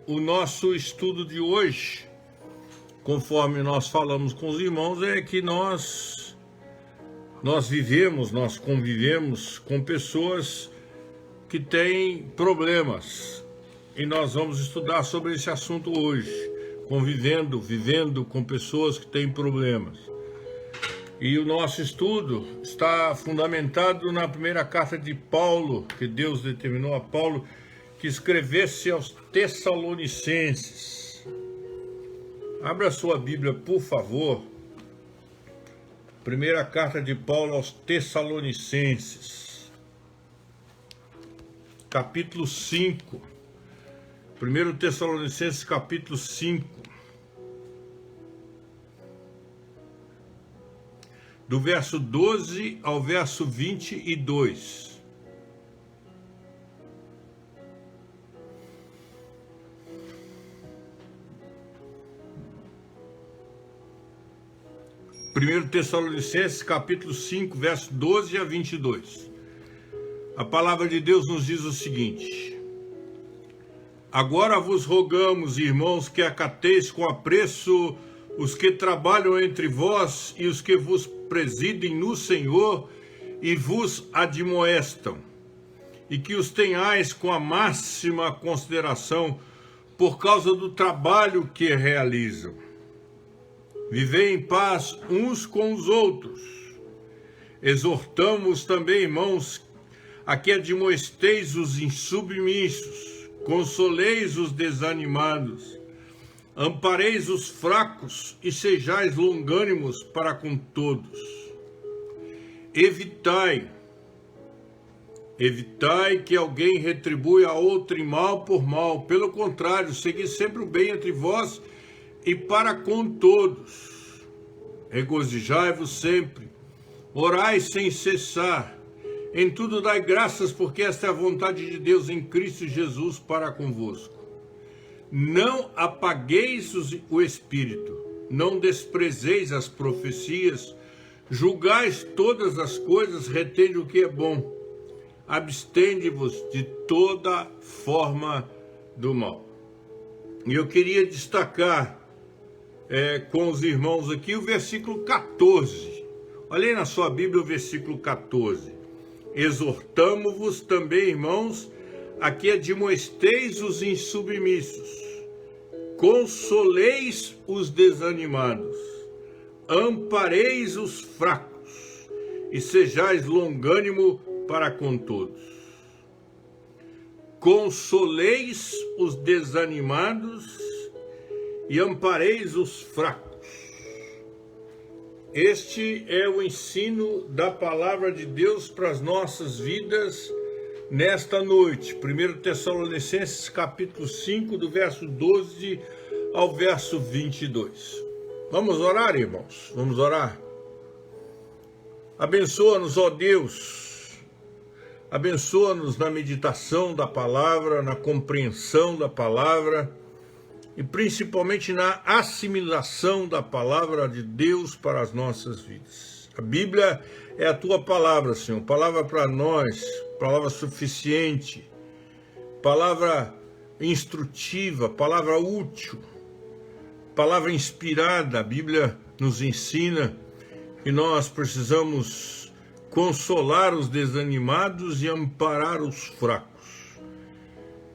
o nosso estudo de hoje, conforme nós falamos com os irmãos, é que nós convivemos com pessoas que têm problemas. E nós vamos estudar sobre esse assunto hoje, vivendo com pessoas que têm problemas. E o nosso estudo está fundamentado na primeira carta de Paulo, que Deus determinou a Paulo que escrevesse aos Tessalonicenses. Abra sua Bíblia, por favor. Primeira carta de Paulo aos Tessalonicenses, capítulo 5. 1 Tessalonicenses, capítulo 5. Do verso 12 ao verso 22. Primeiro Tessalonicenses, capítulo 5, verso 12 a 22. A palavra de Deus nos diz o seguinte: Agora vos rogamos, irmãos, que acateis com apreço os que trabalham entre vós e os que vos presidem no Senhor e vos admoestam, e que os tenhais com a máxima consideração por causa do trabalho que realizam. Vivei em paz uns com os outros. Exortamos também, irmãos, a que admoesteis os insubmissos, consoleis os desanimados, ampareis os fracos e sejais longânimos para com todos. Evitai que alguém retribua a outro mal por mal. Pelo contrário, segui sempre o bem entre vós e para com todos. Regozijai-vos sempre, orai sem cessar. Em tudo dai graças, porque esta é a vontade de Deus em Cristo Jesus para convosco. Não apagueis o espírito, não desprezeis as profecias, julgais todas as coisas, retende o que é bom, abstende-vos de toda forma do mal. E eu queria destacar com os irmãos aqui o versículo 14. Olhem na sua Bíblia o versículo 14. Exortamo-vos também, irmãos, a que admoesteis os insubmissos, consoleis os desanimados, ampareis os fracos e sejais longânimo para com todos. Consoleis os desanimados e ampareis os fracos. Este é o ensino da palavra de Deus para as nossas vidas nesta noite. 1 Tessalonicenses, capítulo 5, do verso 12 ao verso 22. Vamos orar, irmãos? Vamos orar? Abençoa-nos, ó Deus. Abençoa-nos na meditação da palavra, na compreensão da palavra e principalmente na assimilação da palavra de Deus para as nossas vidas. A Bíblia é a tua palavra, Senhor, palavra para nós, palavra suficiente, palavra instrutiva, palavra útil, palavra inspirada. A Bíblia nos ensina que nós precisamos consolar os desanimados e amparar os fracos.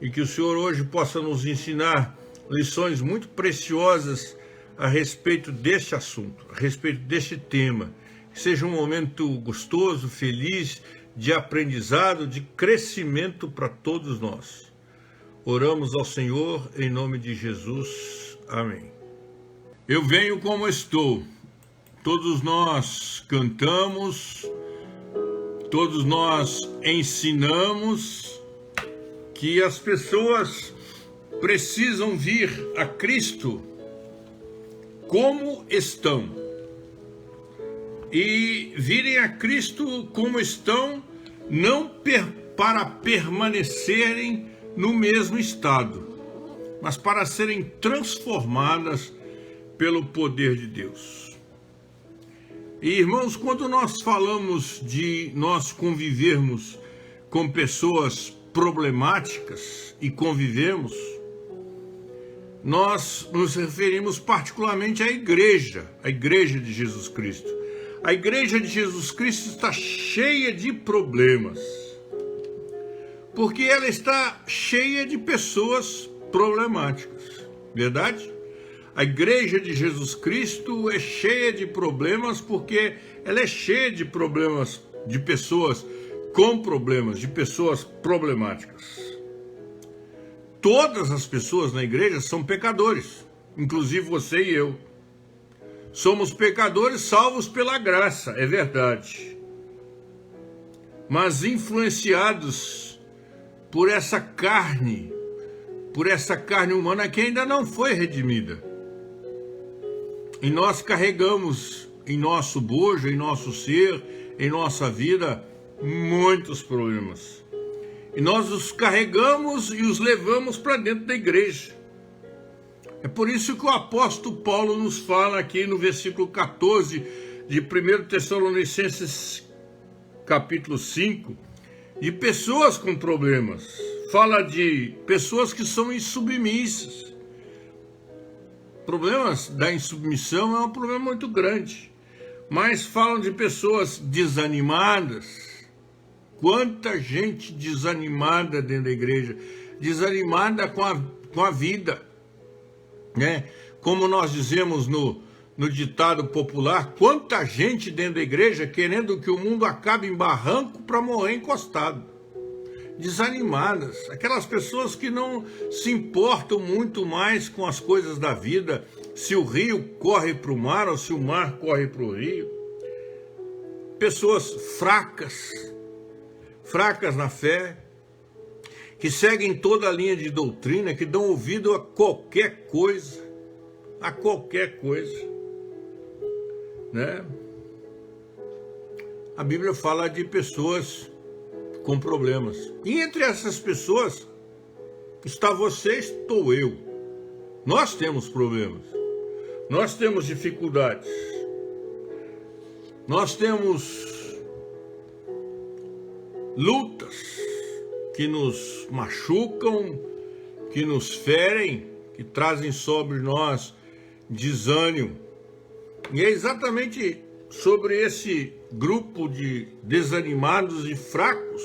E que o Senhor hoje possa nos ensinar lições muito preciosas a respeito deste assunto, a respeito deste tema. Que seja um momento gostoso, feliz, de aprendizado, de crescimento para todos nós. Oramos ao Senhor em nome de Jesus. Amém. Eu venho como estou. Todos nós cantamos, todos nós ensinamos que as pessoas precisam vir a Cristo como estão. E virem a Cristo como estão, não para permanecerem no mesmo estado, mas para serem transformadas pelo poder de Deus. E, irmãos, quando nós falamos de nós convivermos com pessoas problemáticas, e convivemos, nós nos referimos particularmente à igreja de Jesus Cristo. A igreja de Jesus Cristo está cheia de problemas, porque ela está cheia de pessoas problemáticas, verdade? A igreja de Jesus Cristo é cheia de problemas porque ela é cheia de problemas, de pessoas com problemas, de pessoas problemáticas. Todas as pessoas na igreja são pecadores, inclusive você e eu. Somos pecadores salvos pela graça, é verdade. Mas influenciados por essa carne humana que ainda não foi redimida. E nós carregamos em nosso bojo, em nosso ser, em nossa vida, muitos problemas. E nós os carregamos e os levamos para dentro da igreja. É por isso que o apóstolo Paulo nos fala aqui no versículo 14 de 1 Tessalonicenses capítulo 5, de pessoas com problemas. Fala de pessoas que são insubmissas. Problemas da insubmissão é um problema muito grande. Mas falam de pessoas desanimadas. Quanta gente desanimada dentro da igreja, desanimada com a vida, né? Como nós dizemos no ditado popular, quanta gente dentro da igreja querendo que o mundo acabe em barranco para morrer encostado. Desanimadas, aquelas pessoas que não se importam muito mais com as coisas da vida, se o rio corre para o mar ou se o mar corre para o rio. Pessoas fracas na fé, que seguem toda a linha de doutrina, que dão ouvido a qualquer coisa, né? A Bíblia fala de pessoas com problemas. E entre essas pessoas está você, estou eu. Nós temos problemas. Nós temos dificuldades. Nós temos lutas que nos machucam, que nos ferem, que trazem sobre nós desânimo. E é exatamente sobre esse grupo de desanimados e fracos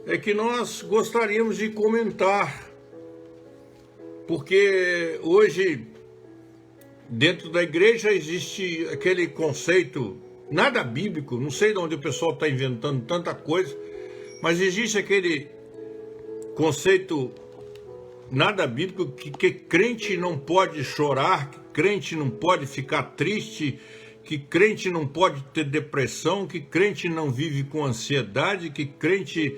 é que nós gostaríamos de comentar, porque hoje dentro da igreja existe aquele conceito nada bíblico, não sei de onde o pessoal está inventando tanta coisa, mas existe aquele conceito nada bíblico que crente não pode chorar, que crente não pode ficar triste, que crente não pode ter depressão, que crente não vive com ansiedade, que crente,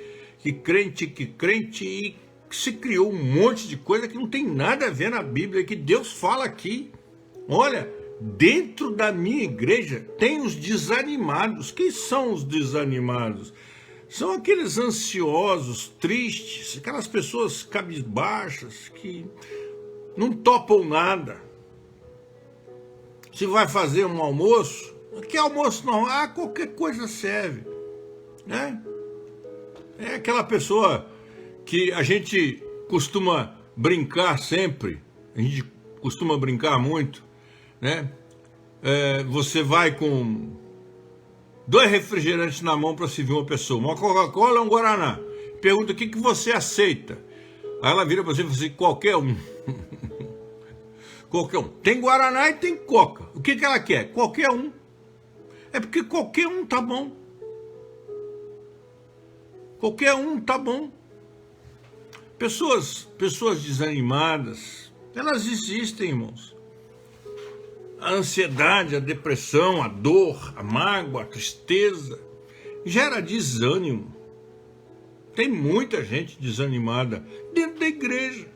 e se criou um monte de coisa que não tem nada a ver na Bíblia, que Deus fala aqui. Olha, dentro da minha igreja tem os desanimados. Quem são os desanimados? São aqueles ansiosos, tristes, aquelas pessoas cabisbaixas que não topam nada. Se vai fazer um almoço, que almoço não? Qualquer coisa serve, né? É aquela pessoa que a gente costuma brincar sempre, a gente costuma brincar muito, né? Você vai com 2 refrigerantes na mão para servir uma pessoa, uma Coca-Cola e um Guaraná. Pergunta o que você aceita. Aí ela vira para você e fala assim, qualquer um. Qualquer um. Tem Guaraná e tem Coca. O que ela quer? Qualquer um. É porque qualquer um tá bom. Qualquer um tá bom. Pessoas desanimadas, elas existem, irmãos. A ansiedade, a depressão, a dor, a mágoa, a tristeza, gera desânimo. Tem muita gente desanimada dentro da igreja.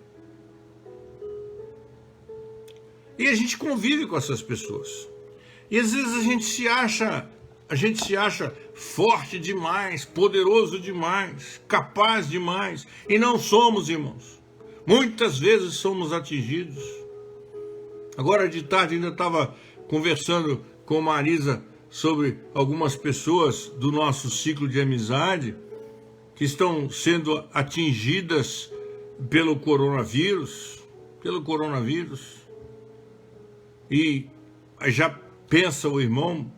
E a gente convive com essas pessoas. E às vezes a gente se acha forte demais, poderoso demais, capaz demais. E não somos, irmãos. Muitas vezes somos atingidos. Agora de tarde ainda estava conversando com Marisa sobre algumas pessoas do nosso ciclo de amizade que estão sendo atingidas pelo coronavírus. pelo coronavírus. E já pensa o irmão,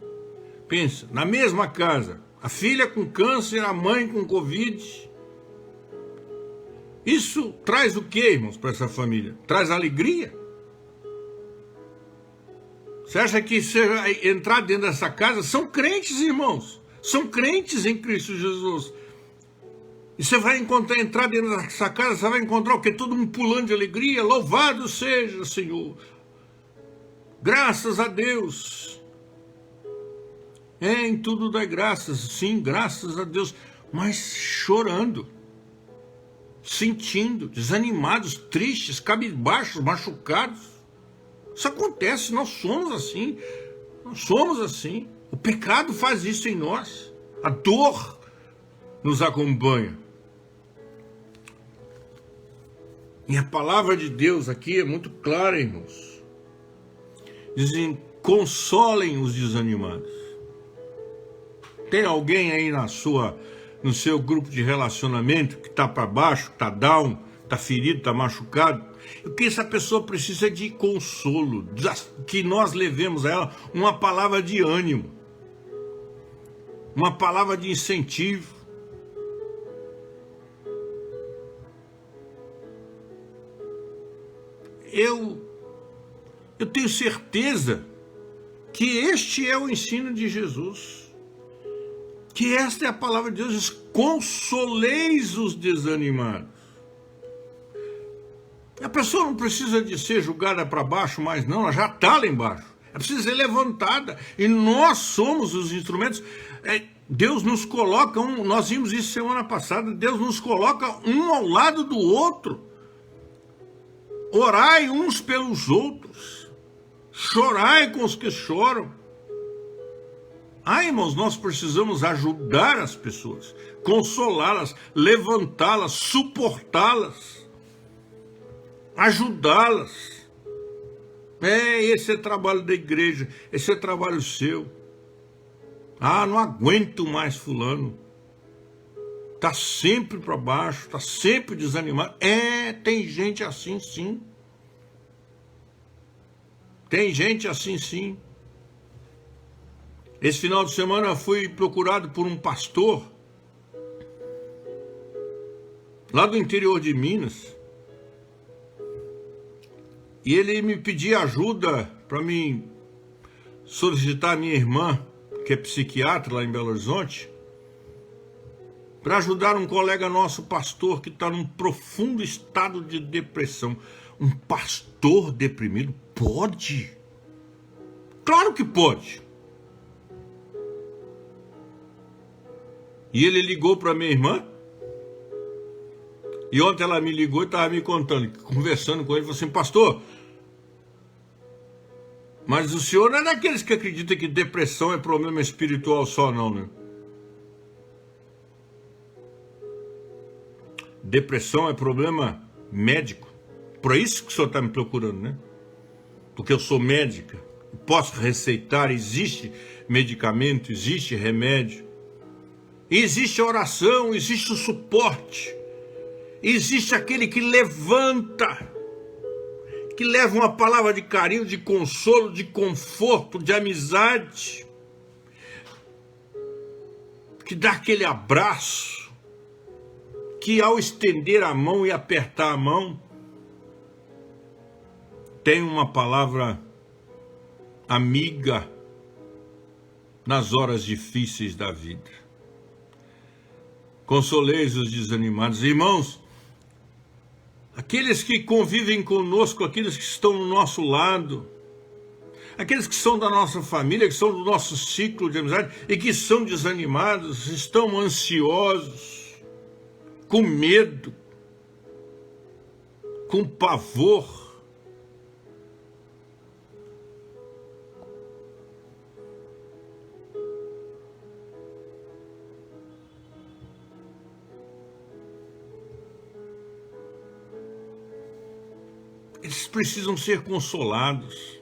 pensa, na mesma casa, a filha com câncer, a mãe com Covid. Isso traz o que, irmãos, para essa família? Traz alegria? Você acha que você vai entrar dentro dessa casa? São crentes, irmãos. São crentes em Cristo Jesus. E você vai entrar dentro dessa casa, você vai encontrar o quê? Todo mundo pulando de alegria. Louvado seja, Senhor. Graças a Deus. Em tudo dá graças. Sim, graças a Deus. Mas chorando. Sentindo, desanimados, tristes, cabisbaixos, machucados. Isso acontece, nós somos assim. Nós somos assim. O pecado faz isso em nós. A dor nos acompanha. E a palavra de Deus aqui é muito clara, irmãos. Dizem, consolem os desanimados. Tem alguém aí no seu grupo de relacionamento que está para baixo, está down, está ferido, está machucado? O que essa pessoa precisa de consolo, que nós levemos a ela uma palavra de ânimo, uma palavra de incentivo. Eu tenho certeza que este é o ensino de Jesus, que esta é a palavra de Deus, diz, consoleis os desanimados. A pessoa não precisa de ser julgada para baixo mais não, ela já está lá embaixo. Ela precisa ser levantada. E nós somos os instrumentos. Deus nos coloca, nós vimos isso semana passada, Deus nos coloca um ao lado do outro. Orai uns pelos outros. Chorai com os que choram. Irmãos, nós precisamos ajudar as pessoas, consolá-las, levantá-las, suportá-las, ajudá-las. Esse é trabalho da igreja, esse é trabalho seu. Não aguento mais fulano. Está sempre para baixo, está sempre desanimado. Tem gente assim sim. Tem gente assim sim. Esse final de semana eu fui procurado por um pastor lá do interior de Minas. E ele me pedia ajuda para mim solicitar a minha irmã, que é psiquiatra lá em Belo Horizonte, para ajudar um colega nosso, pastor, que está num profundo estado de depressão. Um pastor deprimido? Pode? Claro que pode. E ele ligou para minha irmã, e ontem ela me ligou e estava me contando, conversando com ele, falou assim, pastor, mas o senhor não é daqueles que acreditam que depressão é problema espiritual só não, né? Depressão é problema médico. Por isso que o senhor está me procurando, né? Porque eu sou médica, posso receitar, existe medicamento, existe remédio, existe oração, existe o suporte, existe aquele que levanta, que leva uma palavra de carinho, de consolo, de conforto, de amizade, que dá aquele abraço, que ao estender a mão e apertar a mão, tem uma palavra amiga nas horas difíceis da vida. Consoleis os desanimados. Irmãos, aqueles que convivem conosco, aqueles que estão no nosso lado, aqueles que são da nossa família, que são do nosso ciclo de amizade e que são desanimados, estão ansiosos, com medo, com pavor. Eles precisam ser consolados.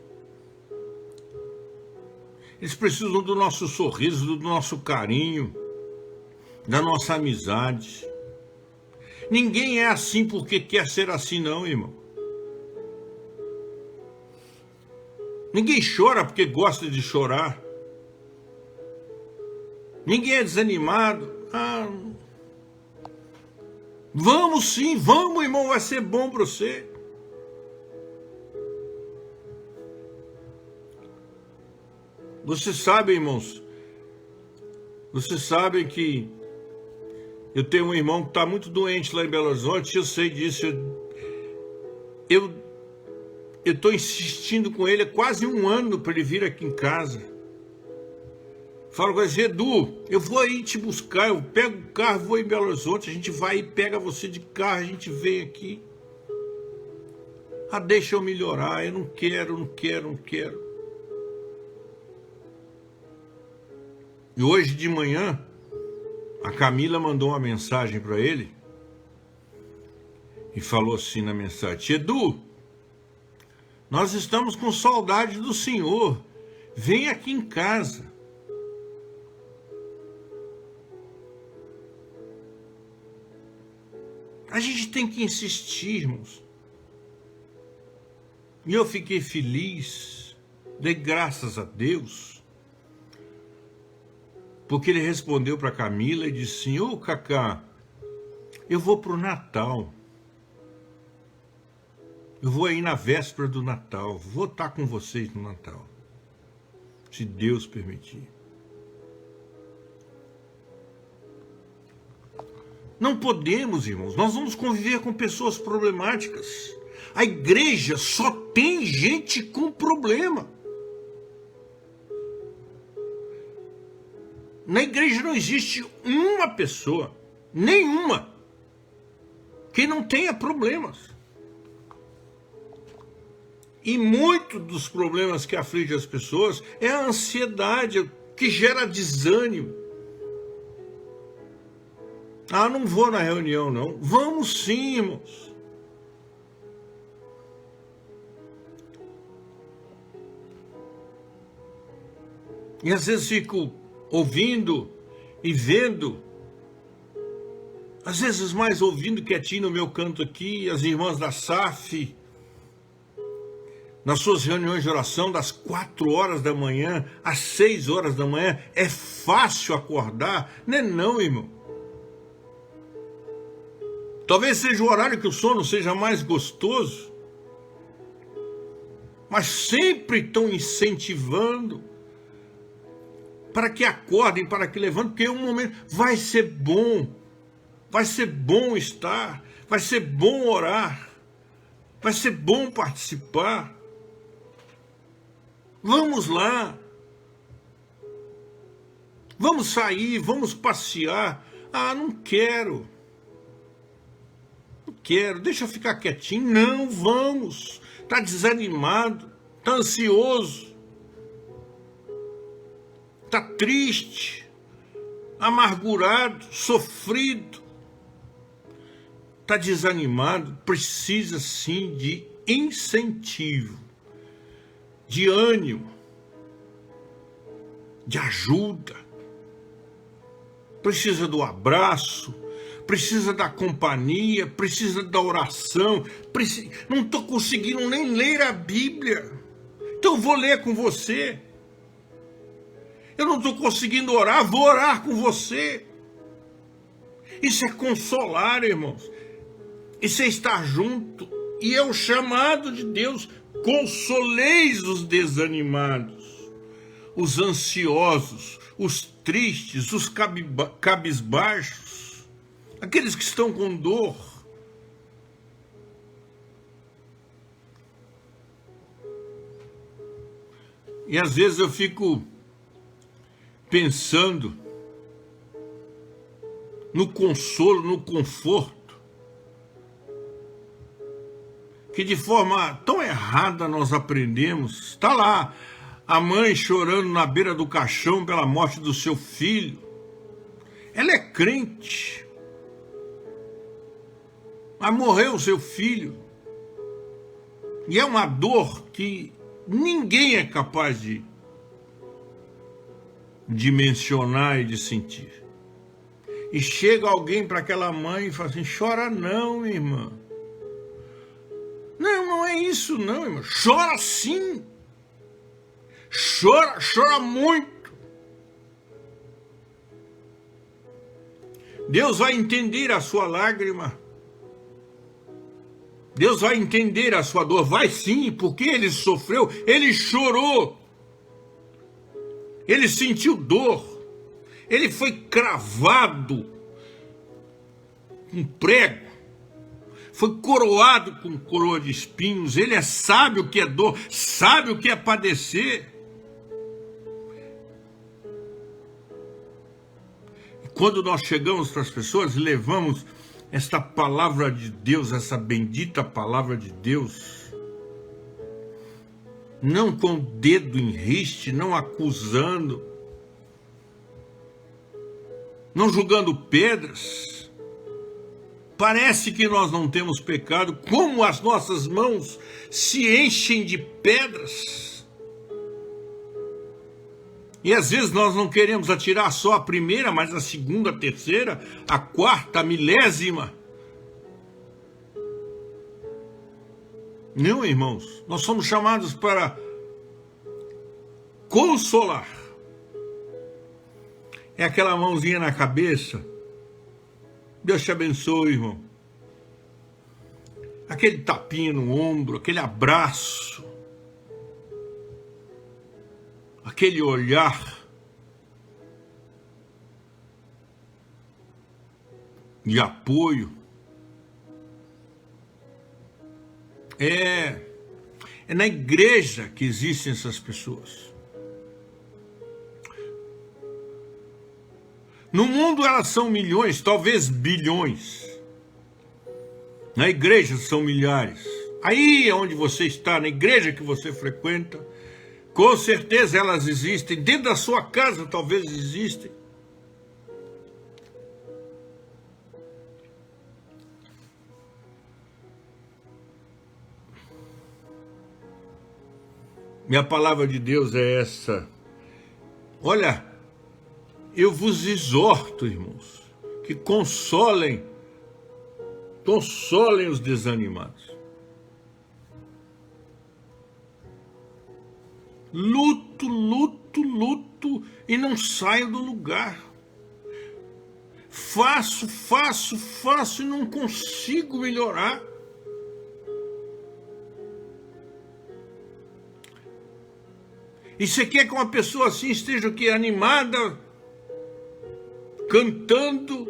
Eles precisam do nosso sorriso, do nosso carinho, da nossa amizade. Ninguém é assim porque quer ser assim não, irmão. Ninguém chora porque gosta de chorar. Ninguém é desanimado. Vamos sim, vamos, irmão, vai ser bom para você. Vocês sabem, irmãos, vocês sabem que eu tenho um irmão que está muito doente lá em Belo Horizonte, eu sei disso. Eu estou insistindo com ele há quase um ano para ele vir aqui em casa. Falo com ele, Edu, eu vou aí te buscar, eu pego o carro, vou em Belo Horizonte, a gente vai e pega você de carro, a gente vem aqui. Deixa eu melhorar, eu não quero. E hoje de manhã, a Camila mandou uma mensagem para ele e falou assim na mensagem, Edu, nós estamos com saudade do senhor, vem aqui em casa. A gente tem que insistir, irmãos. E eu fiquei feliz, dei graças a Deus, porque ele respondeu para Camila e disse assim, ô Cacá, eu vou para o Natal. Eu vou aí na véspera do Natal, vou estar com vocês no Natal, se Deus permitir. Não podemos, irmãos, nós vamos conviver com pessoas problemáticas. A igreja só tem gente com problema. Na igreja não existe uma pessoa, nenhuma, que não tenha problemas. E muito dos problemas que afligem as pessoas é a ansiedade, que gera desânimo. Não vou na reunião, não. Vamos sim, irmãos. E às vezes fico ouvindo e vendo, às vezes mais ouvindo quietinho no meu canto aqui, as irmãs da SAF, nas suas reuniões de oração, das 4 horas da manhã às 6 horas da manhã, é fácil acordar? Não, irmão. Talvez seja o horário que o sono seja mais gostoso, mas sempre estão incentivando para que acordem, para que levantem, porque um momento vai ser bom estar, vai ser bom orar, vai ser bom participar. Vamos lá, vamos sair, vamos passear. Não quero, deixa eu ficar quietinho. Não, vamos, está desanimado, está ansioso, está triste, amargurado, sofrido, está desanimado, precisa sim de incentivo, de ânimo, de ajuda, precisa do abraço, precisa da companhia, precisa da oração, não estou conseguindo nem ler a Bíblia, então vou ler com você. Eu não estou conseguindo orar, vou orar com você. Isso é consolar, irmãos. Isso é estar junto. E é o chamado de Deus. Consoleis os desanimados, os ansiosos, os tristes, os cabisbaixos, aqueles que estão com dor. E às vezes eu fico pensando no consolo, no conforto, que de forma tão errada nós aprendemos. Está lá a mãe chorando na beira do caixão pela morte do seu filho. Ela é crente, mas morreu o seu filho. E é uma dor que ninguém é capaz de mencionar e de sentir. E chega alguém para aquela mãe e fala assim: chora não, minha irmã. Não é isso não, irmã. Chora sim. Chora, chora muito. Deus vai entender a sua lágrima. Deus vai entender a sua dor. Vai sim, porque ele sofreu, ele chorou. Ele sentiu dor. Ele foi cravado com prego. Foi coroado com coroa de espinhos. Ele sabe o que é dor, sabe o que é padecer. E quando nós chegamos para as pessoas e levamos esta palavra de Deus, essa bendita palavra de Deus, não com o dedo em riste, não acusando, não julgando pedras. Parece que nós não temos pecado, como as nossas mãos se enchem de pedras. E às vezes nós não queremos atirar só a primeira, mas a segunda, a terceira, a quarta, a milésima. Não, irmãos, nós somos chamados para consolar. É aquela mãozinha na cabeça. Deus te abençoe, irmão. Aquele tapinha no ombro, aquele abraço, aquele olhar de apoio. É na igreja que existem essas pessoas. No mundo elas são milhões, talvez bilhões. Na igreja são milhares. Aí é onde você está, na igreja que você frequenta, com certeza elas existem. Dentro da sua casa talvez existem. Minha palavra de Deus é essa. Olha, eu vos exorto, irmãos, que consolem os desanimados. Luto, luto, luto e não saio do lugar. Faço e não consigo melhorar. E você quer que uma pessoa assim esteja aqui animada, cantando?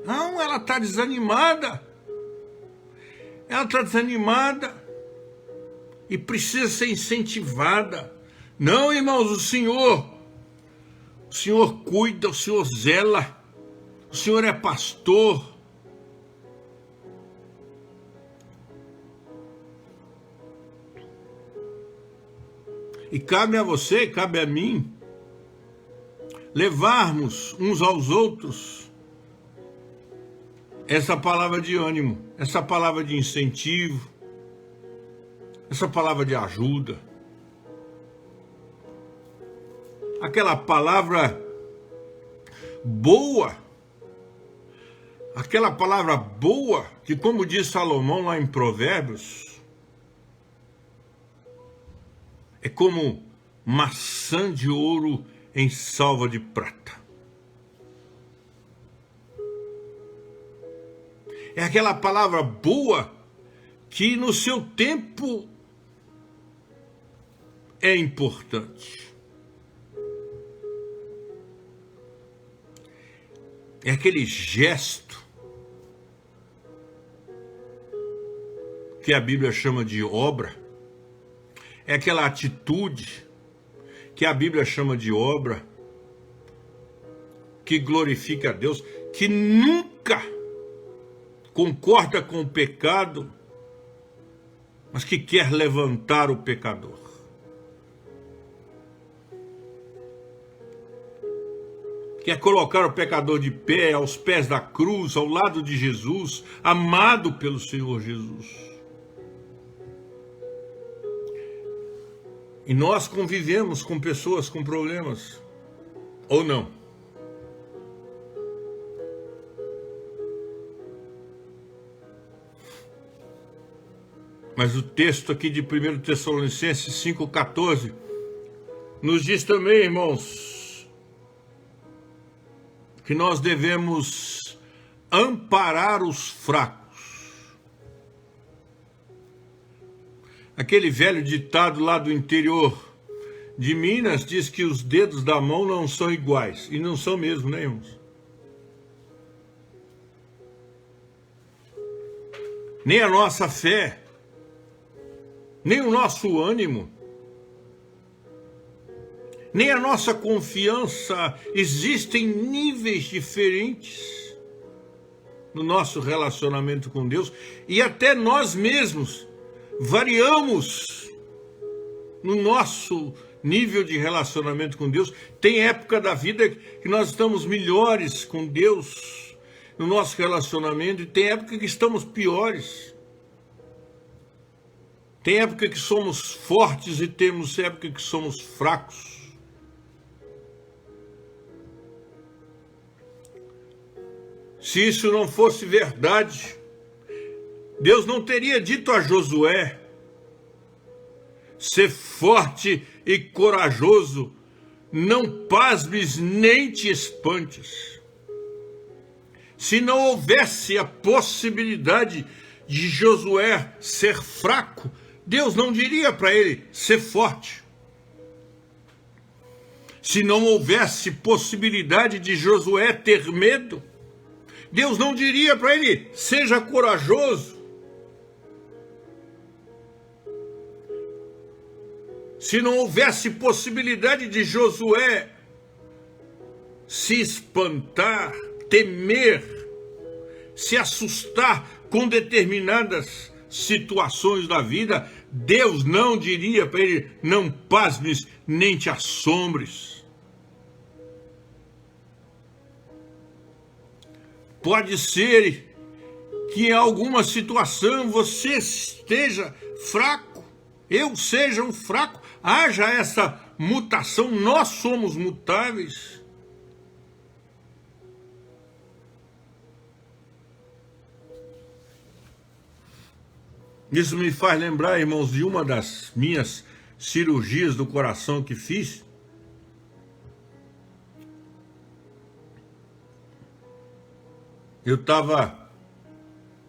Não, ela está desanimada. Ela está desanimada e precisa ser incentivada. Não, irmãos, o Senhor cuida, o Senhor zela, o Senhor é pastor. E cabe a você, cabe a mim, levarmos uns aos outros essa palavra de ânimo, essa palavra de incentivo, essa palavra de ajuda. Aquela palavra boa, que, como diz Salomão lá em Provérbios, é como maçã de ouro em salva de prata. É aquela palavra boa que no seu tempo é importante. É aquele gesto que a Bíblia chama de obra. É aquela atitude que a Bíblia chama de obra, que glorifica a Deus, que nunca concorda com o pecado, mas que quer levantar o pecador. Quer colocar o pecador de pé aos pés da cruz, ao lado de Jesus, amado pelo Senhor Jesus. E nós convivemos com pessoas com problemas, ou não? Mas o texto aqui de 1 Tessalonicenses 5,14 nos diz também, irmãos, que nós devemos amparar os fracos. Aquele velho ditado lá do interior de Minas diz que os dedos da mão não são iguais. E não são mesmo, né, irmãos? Nem a nossa fé, nem o nosso ânimo, nem a nossa confiança. Existem níveis diferentes no nosso relacionamento com Deus, e até nós mesmos variamos no nosso nível de relacionamento com Deus. Tem época da vida que nós estamos melhores com Deus no nosso relacionamento, e tem época que estamos piores. Tem época que somos fortes e temos época que somos fracos. Se isso não fosse verdade, Deus não teria dito a Josué: ser forte e corajoso, não pasmes nem te espantes. Se não houvesse a possibilidade de Josué ser fraco, Deus não diria para ele ser forte. Se não houvesse possibilidade de Josué ter medo, Deus não diria para ele seja corajoso. Se não houvesse possibilidade de Josué se espantar, temer, se assustar com determinadas situações da vida, Deus não diria para ele: não pasmes nem te assombres. Pode ser que em alguma situação você esteja fraco, eu seja um fraco, haja essa mutação, nós somos mutáveis. Isso me faz lembrar, irmãos, de uma das minhas cirurgias do coração que fiz. Eu estava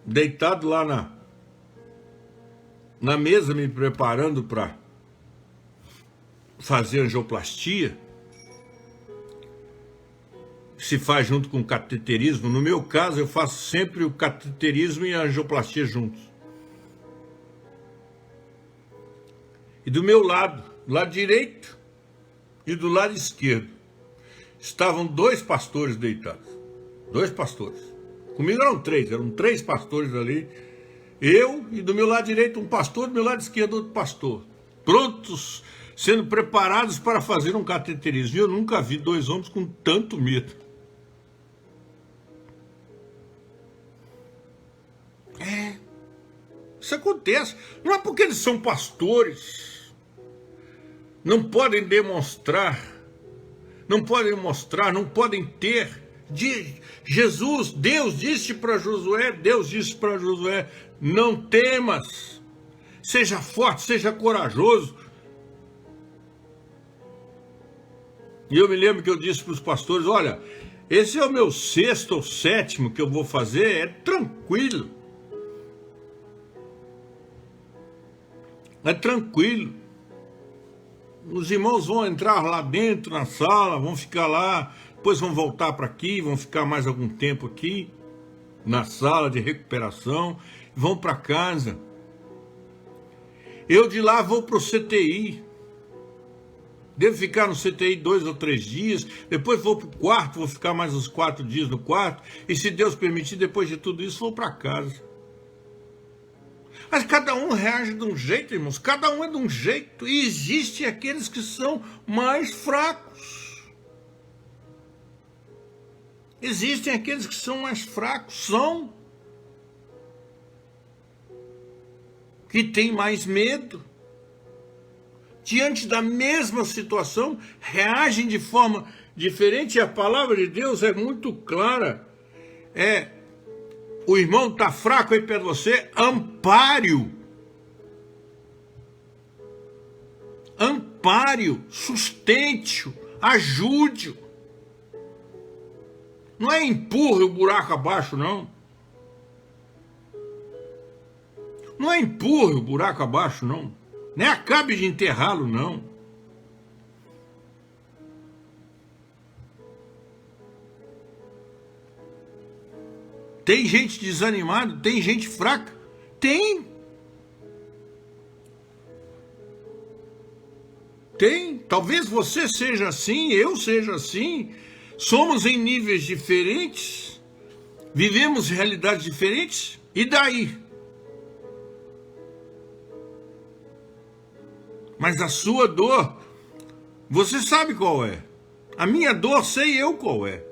deitado lá na mesa, me preparando para fazer angioplastia. Se faz junto com o cateterismo. No meu caso, eu faço sempre o cateterismo e a angioplastia juntos. E do meu lado, do lado direito e do lado esquerdo, estavam dois pastores deitados. Dois pastores. Comigo eram três pastores ali. Eu e do meu lado direito um pastor, do meu lado esquerdo outro pastor. Prontos, sendo preparados para fazer um cateterismo. E eu nunca vi dois homens com tanto medo. Isso acontece. Não é porque eles são pastores. Não podem demonstrar. Não podem mostrar, não podem ter. Jesus, Deus disse para Josué, não temas, seja forte, seja corajoso. E eu me lembro que eu disse para os pastores: olha, esse é o meu 6º ou 7º que eu vou fazer, é tranquilo. É tranquilo. Os irmãos vão entrar lá dentro na sala, vão ficar lá, depois vão voltar para aqui, vão ficar mais algum tempo aqui, na sala de recuperação, vão para casa. Eu de lá vou para o CTI. Devo ficar no CTI 2 ou 3 dias, depois vou para o quarto, vou ficar mais uns 4 dias no quarto, e se Deus permitir, depois de tudo isso, vou para casa. Mas cada um reage de um jeito, irmãos, cada um é de um jeito, e existem aqueles que são mais fracos. Existem aqueles que são mais fracos, que têm mais medo. Diante da mesma situação, reagem de forma diferente, e a palavra de Deus é muito clara. O irmão está fraco aí perto de você, ampare-o. ampare-o, sustente-o, ajude-o. Não é empurre o buraco abaixo, não. Não é empurre o buraco abaixo, não. Nem acabe de enterrá-lo, não. Tem gente desanimada, tem gente fraca. Tem. Tem. Talvez você seja assim, eu seja assim. Somos em níveis diferentes. Vivemos realidades diferentes. E daí? Mas a sua dor, você sabe qual é. A minha dor, sei eu qual é.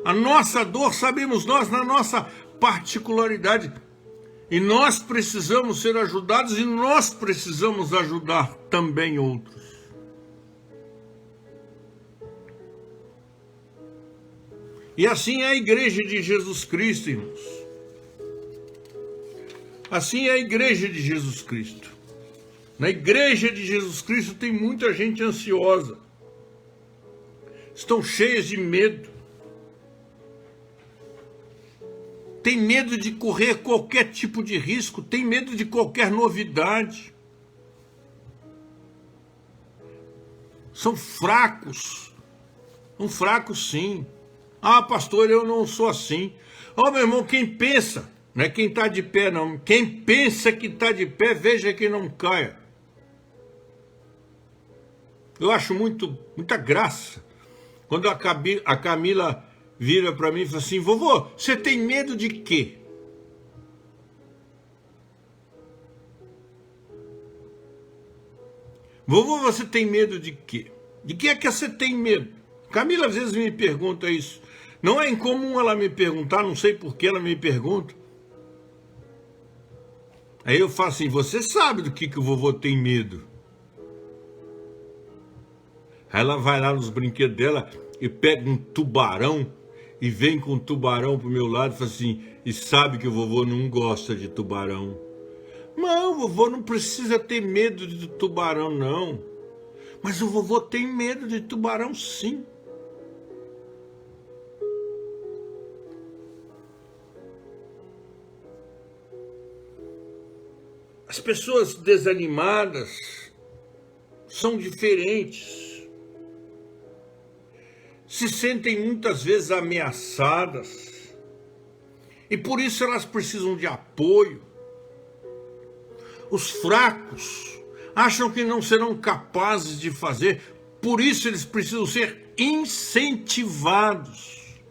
A nossa dor, sabemos nós, na nossa particularidade. E nós precisamos ser ajudados e nós precisamos ajudar também outros. E assim é a igreja de Jesus Cristo, irmãos. Assim é a igreja de Jesus Cristo. Na igreja de Jesus Cristo tem muita gente ansiosa. Estão cheias de medo. Tem medo de correr qualquer tipo de risco, tem medo de qualquer novidade. São fracos. São fracos, sim. Ah, pastor, eu não sou assim. Ó, meu irmão, quem pensa, não é quem está de pé, não. Quem pensa que está de pé, veja que não caia. Eu acho muita graça quando a Camila vira para mim e fala assim: vovô, você tem medo de quê? Vovô, você tem medo de quê? De que é que você tem medo? Camila às vezes me pergunta isso. Não é incomum ela me perguntar, não sei por que ela me pergunta. Aí eu falo assim: você sabe do que o vovô tem medo? Aí ela vai lá nos brinquedos dela e pega um tubarão e vem com o tubarão pro meu lado e fala assim: e sabe que o vovô não gosta de tubarão. Não, o vovô não precisa ter medo de tubarão, não. Mas o vovô tem medo de tubarão, sim. As pessoas desanimadas são diferentes. Se sentem muitas vezes ameaçadas. E por isso elas precisam de apoio. Os fracos acham que não serão capazes de fazer, por isso eles precisam ser incentivados.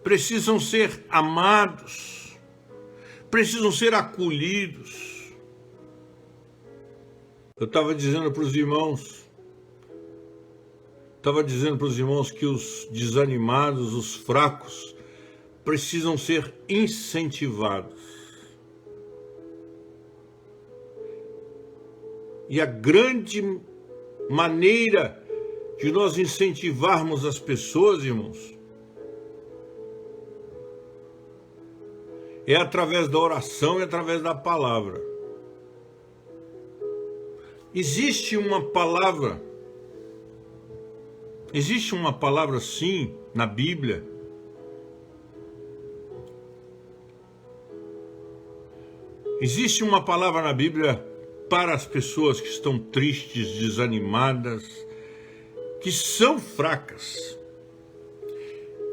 Precisam ser amados. Precisam ser acolhidos. Eu estava dizendo para os irmãos que os desanimados, os fracos, precisam ser incentivados. E a grande maneira de nós incentivarmos as pessoas, irmãos, é através da oração e através da palavra. Existe uma palavra sim na Bíblia. Existe uma palavra na Bíblia para as pessoas que estão tristes, desanimadas, que são fracas.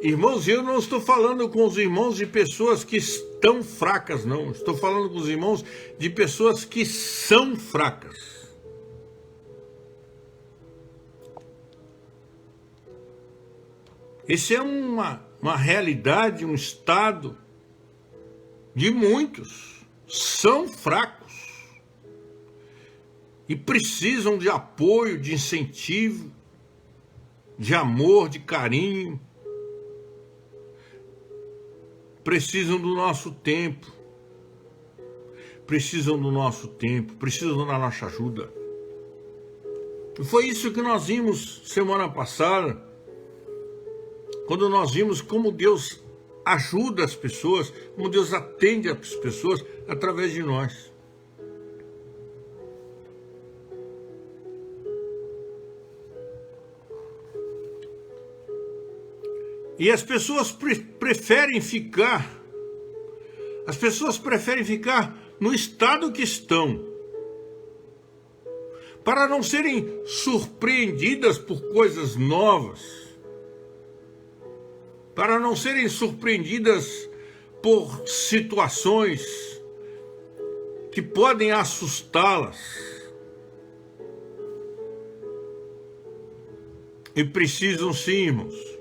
Irmãos, eu não estou falando com os irmãos de pessoas que estão fracas, não. Estou falando com os irmãos de pessoas que são fracas. Esse é uma realidade, um estado de muitos. São fracos. E precisam de apoio, de incentivo, de amor, de carinho. Precisam do nosso tempo. Precisam da nossa ajuda. E foi isso que nós vimos semana passada, quando nós vimos como Deus ajuda as pessoas, como Deus atende as pessoas através de nós. E as pessoas preferem ficar no estado que estão, para não serem surpreendidas por coisas novas, para não serem surpreendidas por situações que podem assustá-las. E precisam sim, irmãos.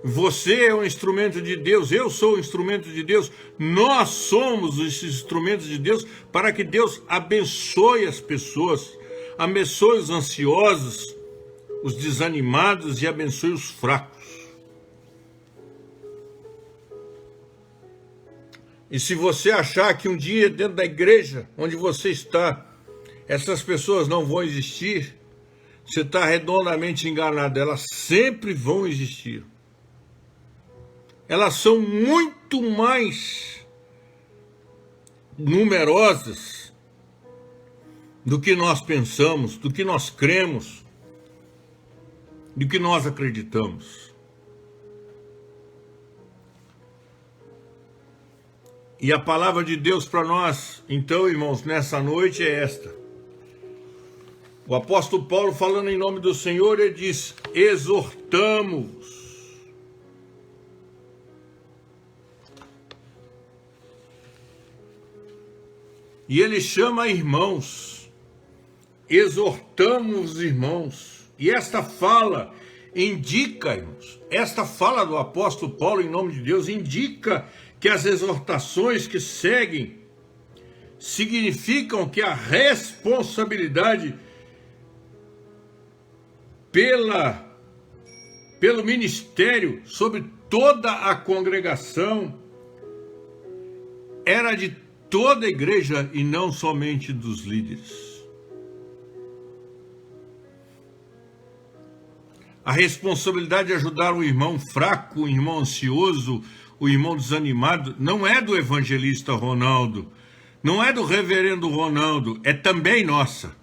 Você é um instrumento de Deus, eu sou um instrumento de Deus, nós somos esses instrumentos de Deus para que Deus abençoe as pessoas, abençoe os ansiosos, os desanimados e abençoe os fracos. E se você achar que um dia dentro da igreja onde você está, essas pessoas não vão existir, você está redondamente enganado, elas sempre vão existir. Elas são muito mais numerosas do que nós pensamos, do que nós cremos, do que nós acreditamos. E a palavra de Deus para nós, então, irmãos, nessa noite é esta. O apóstolo Paulo, falando em nome do Senhor, ele diz: exortamos. E ele chama irmãos, exortamos os irmãos. E esta fala indica, irmãos, esta fala do apóstolo Paulo em nome de Deus indica que as exortações que seguem significam que a responsabilidade pelo ministério sobre toda a congregação era de toda a igreja e não somente dos líderes. A responsabilidade de ajudar o irmão fraco, o irmão ansioso, o irmão desanimado, não é do evangelista Ronaldo, não é do reverendo Ronaldo, é também nossa,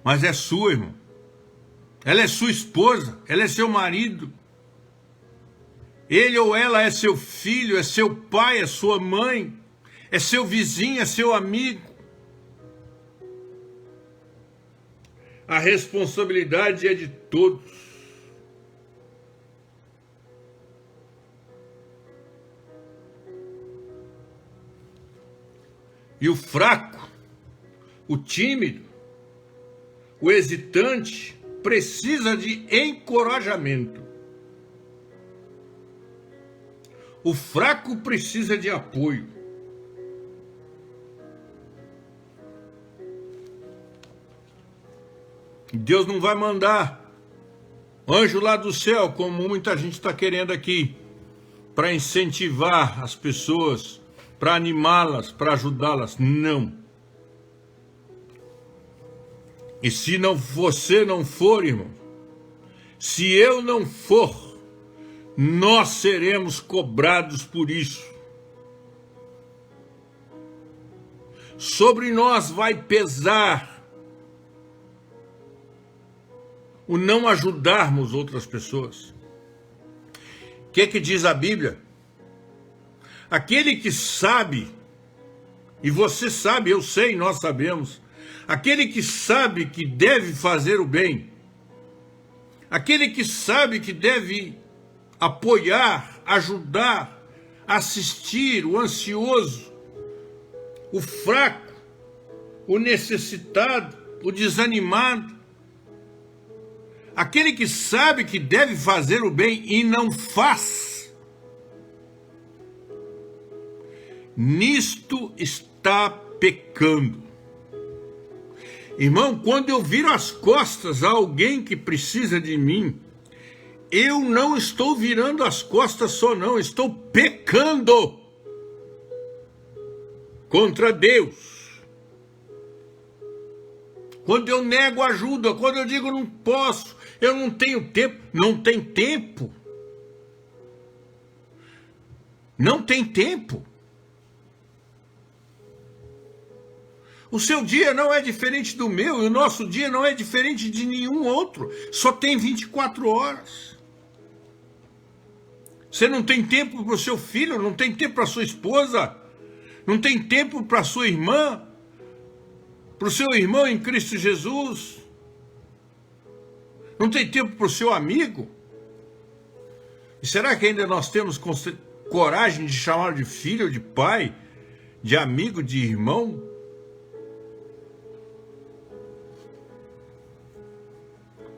mas é sua, irmão. Ela é sua esposa, ela é seu marido, ele ou ela é seu filho, é seu pai, é sua mãe, é seu vizinho, é seu amigo. A responsabilidade é de todos. E o fraco, o tímido, o hesitante, precisa de encorajamento. O fraco precisa de apoio. Deus não vai mandar anjo lá do céu, como muita gente está querendo aqui, para incentivar as pessoas, para animá-las, para ajudá-las. Não. E se você não for, irmão, se eu não for, nós seremos cobrados por isso. Sobre nós vai pesar o não ajudarmos outras pessoas. O que diz a Bíblia? Aquele que sabe, e você sabe, eu sei, nós sabemos, aquele que sabe que deve fazer o bem, aquele que sabe que deve apoiar, ajudar, assistir o ansioso, o fraco, o necessitado, o desanimado, aquele que sabe que deve fazer o bem e não faz, nisto está pecando. Irmão, quando eu viro as costas a alguém que precisa de mim, eu não estou virando as costas só não, estou pecando contra Deus. Quando eu nego ajuda, quando eu digo não posso, eu não tenho tempo, não tem tempo. Não tem tempo. O seu dia não é diferente do meu, e o nosso dia não é diferente de nenhum outro. Só tem 24 horas. Você não tem tempo para o seu filho, não tem tempo para a sua esposa, não tem tempo para a sua irmã, para o seu irmão em Cristo Jesus. Não tem tempo para o seu amigo. E será que ainda nós temos coragem de chamar de filho, de pai, de amigo, de irmão?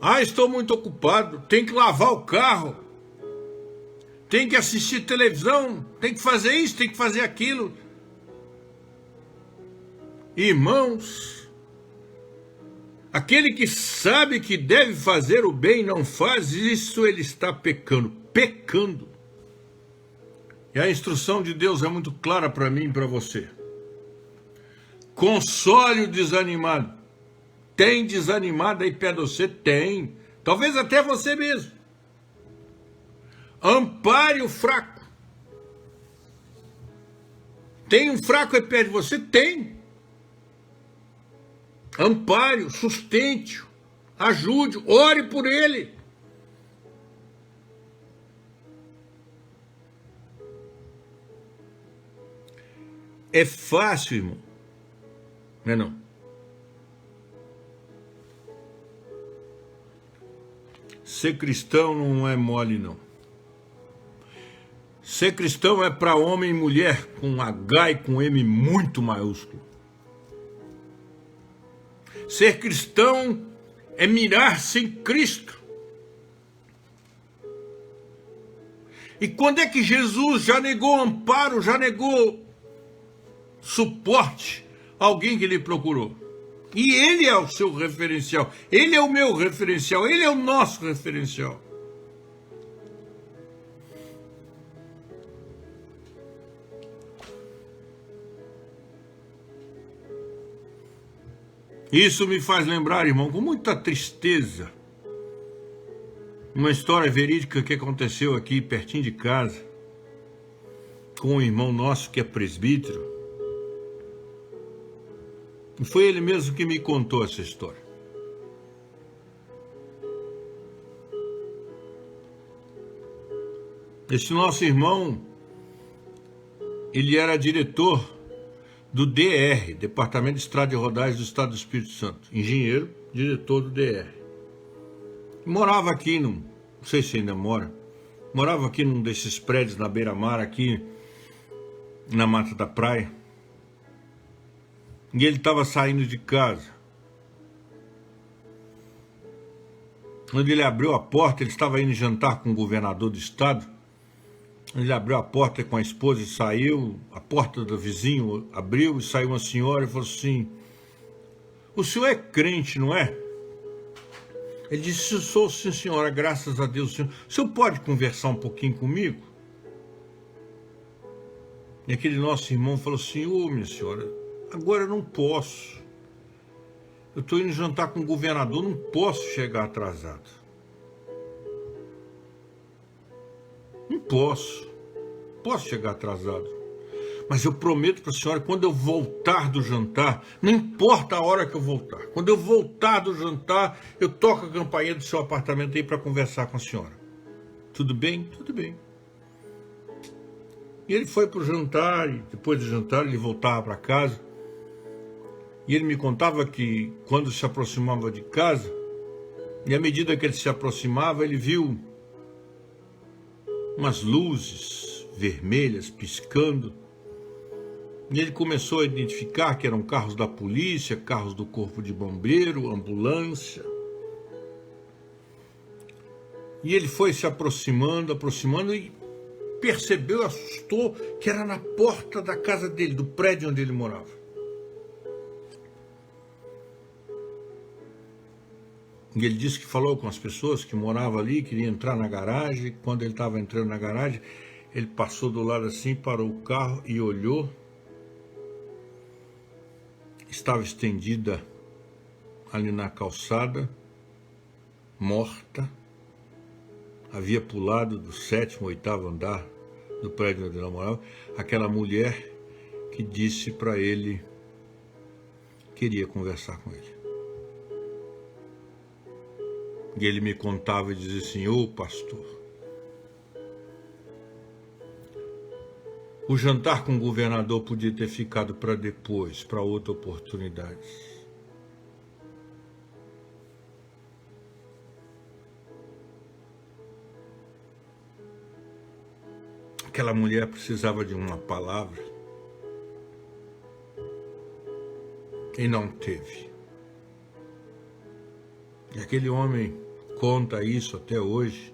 Ah, estou muito ocupado, tem que lavar o carro, tem que assistir televisão, tem que fazer isso, tem que fazer aquilo. Irmãos, aquele que sabe que deve fazer o bem e não faz, isso ele está pecando. E a instrução de Deus é muito clara para mim e para você. Console o desanimado. Tem desanimado aí perto de você? Tem. Talvez até você mesmo. Ampare o fraco. Tem um fraco aí perto de você? Tem. Ampare-o, sustente-o, ajude-o, ore por ele. É fácil, irmão. Não é não? Ser cristão não é mole, não. Ser cristão é para homem e mulher com H e com M muito maiúsculo. Ser cristão é mirar-se em Cristo. E quando é que Jesus já negou amparo, já negou suporte a alguém que lhe procurou? E ele é o seu referencial, ele é o meu referencial, ele é o nosso referencial. Isso me faz lembrar, irmão, com muita tristeza, uma história verídica que aconteceu aqui pertinho de casa, com um irmão nosso que é presbítero. E foi ele mesmo que me contou essa história. Esse nosso irmão, ele era diretor do DR, Departamento de Estrada e Rodagem do Estado do Espírito Santo. Engenheiro, diretor do DR. Morava aqui, não sei se ainda morava aqui num desses prédios na beira-mar, aqui na Mata da Praia. E ele estava saindo de casa. Quando ele abriu a porta, ele estava indo jantar com o governador do estado. Ele abriu a porta com a esposa e saiu. A porta do vizinho abriu e saiu uma senhora e falou assim: o senhor é crente, não é? Ele disse: sou, sim, senhora, graças a Deus. O senhor pode conversar um pouquinho comigo? E aquele nosso irmão falou assim: ô, minha senhora, agora eu não posso. Eu estou indo jantar com o governador, não posso chegar atrasado. Não posso chegar atrasado. Mas eu prometo para a senhora, quando eu voltar do jantar, não importa a hora que eu voltar, quando eu voltar do jantar, eu toco a campainha do seu apartamento aí para conversar com a senhora. Tudo bem? Tudo bem. E ele foi para o jantar, e depois do jantar ele voltava para casa. E ele me contava que quando se aproximava de casa, e à medida que ele se aproximava, ele viu umas luzes vermelhas piscando. E ele começou a identificar que eram carros da polícia, carros do corpo de bombeiro, ambulância. E ele foi se aproximando e percebeu, assustou, que era na porta da casa dele, do prédio onde ele morava. E ele disse que falou com as pessoas que moravam ali, queria entrar na garagem. Quando ele estava entrando na garagem, ele passou do lado assim, parou o carro e olhou. Estava estendida ali na calçada, morta. Havia pulado do 7º, 8º andar do prédio onde ele morava, aquela mulher que disse para ele: queria conversar com ele. E ele me contava e dizia assim: ô pastor, o jantar com o governador podia ter ficado para depois, para outra oportunidade. Aquela mulher precisava de uma palavra e não teve. E aquele homem conta isso até hoje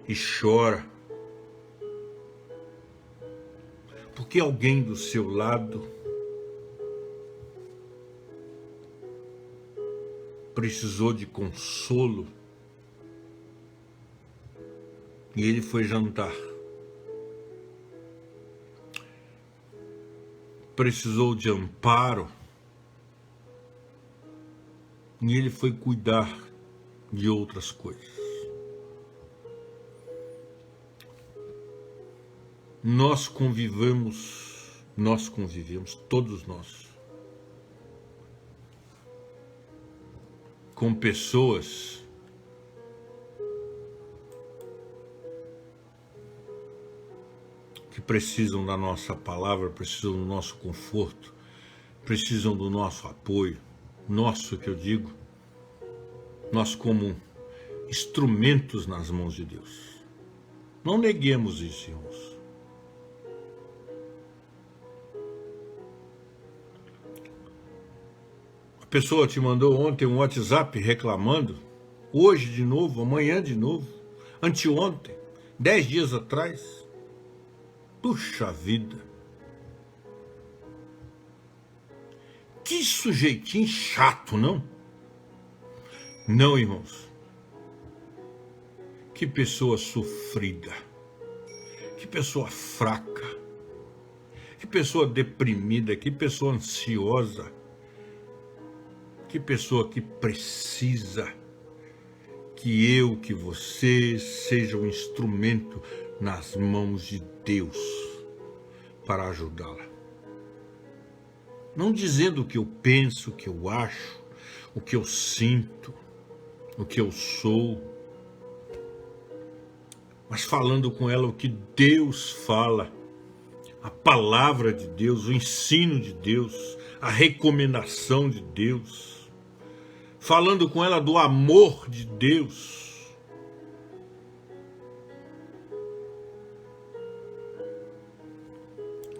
e chora. Porque alguém do seu lado precisou de consolo e ele foi jantar. Precisou de amparo e ele foi cuidar de outras coisas. Nós convivemos, todos nós, com pessoas que precisam da nossa palavra, precisam do nosso conforto, precisam do nosso apoio, nosso que eu digo, nós como instrumentos nas mãos de Deus. Não neguemos isso, irmãos. A pessoa te mandou ontem um WhatsApp reclamando, hoje de novo, amanhã de novo, anteontem, 10 dias atrás. Puxa vida, que sujeitinho chato, não? Não, irmãos. Que pessoa sofrida, que pessoa fraca, que pessoa deprimida, que pessoa ansiosa, que pessoa que precisa que eu, que você seja um instrumento nas mãos de Deus para ajudá-la. Não dizendo o que eu penso, o que eu acho, o que eu sinto, o que eu sou, mas falando com ela o que Deus fala, a palavra de Deus, o ensino de Deus, a recomendação de Deus, falando com ela do amor de Deus.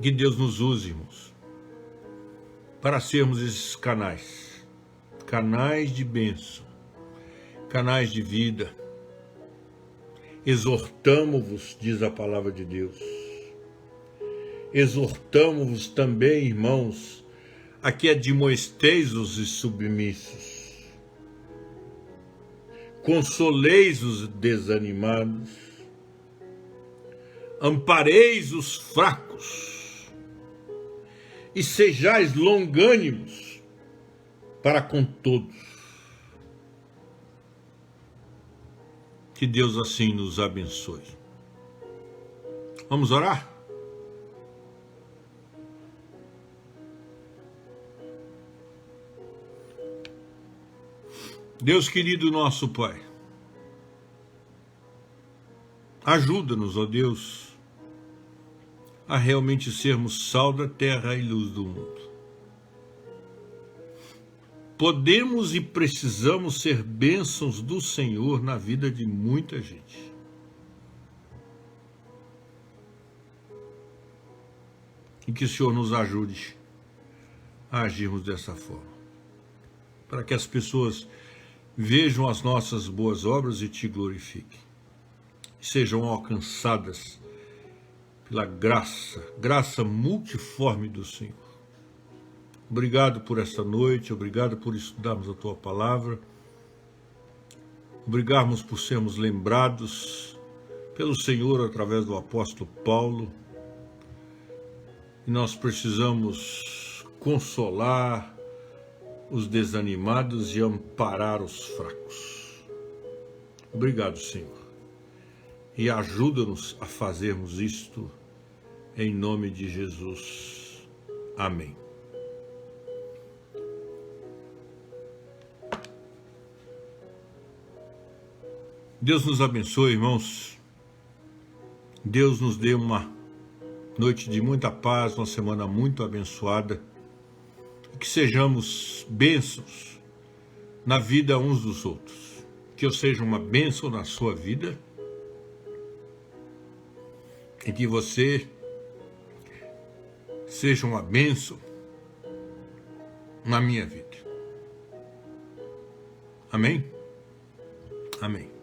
Que Deus nos use, irmãos, para sermos esses canais de bênção, canais de vida. Exortamo-vos, diz a palavra de Deus. Exortamo-vos também, irmãos, a que admoesteis os submissos. Consoleis os desanimados. Ampareis os fracos. E sejais longânimos para com todos. Que Deus assim nos abençoe. Vamos orar? Deus querido nosso Pai, ajuda-nos, ó Deus, a realmente sermos sal da terra e luz do mundo. Podemos e precisamos ser bênçãos do Senhor na vida de muita gente. E que o Senhor nos ajude a agirmos dessa forma, para que as pessoas vejam as nossas boas obras e te glorifiquem, sejam alcançadas pela graça multiforme do Senhor. Obrigado por essa noite, obrigado por estudarmos a Tua Palavra, obrigado por sermos lembrados pelo Senhor através do apóstolo Paulo, e nós precisamos consolar os desanimados e amparar os fracos. Obrigado, Senhor, e ajuda-nos a fazermos isto em nome de Jesus. Amém. Deus nos abençoe, irmãos. Deus nos dê uma noite de muita paz, uma semana muito abençoada. E que sejamos bênçãos na vida uns dos outros. Que eu seja uma bênção na sua vida. E que você seja uma bênção na minha vida. Amém? Amém.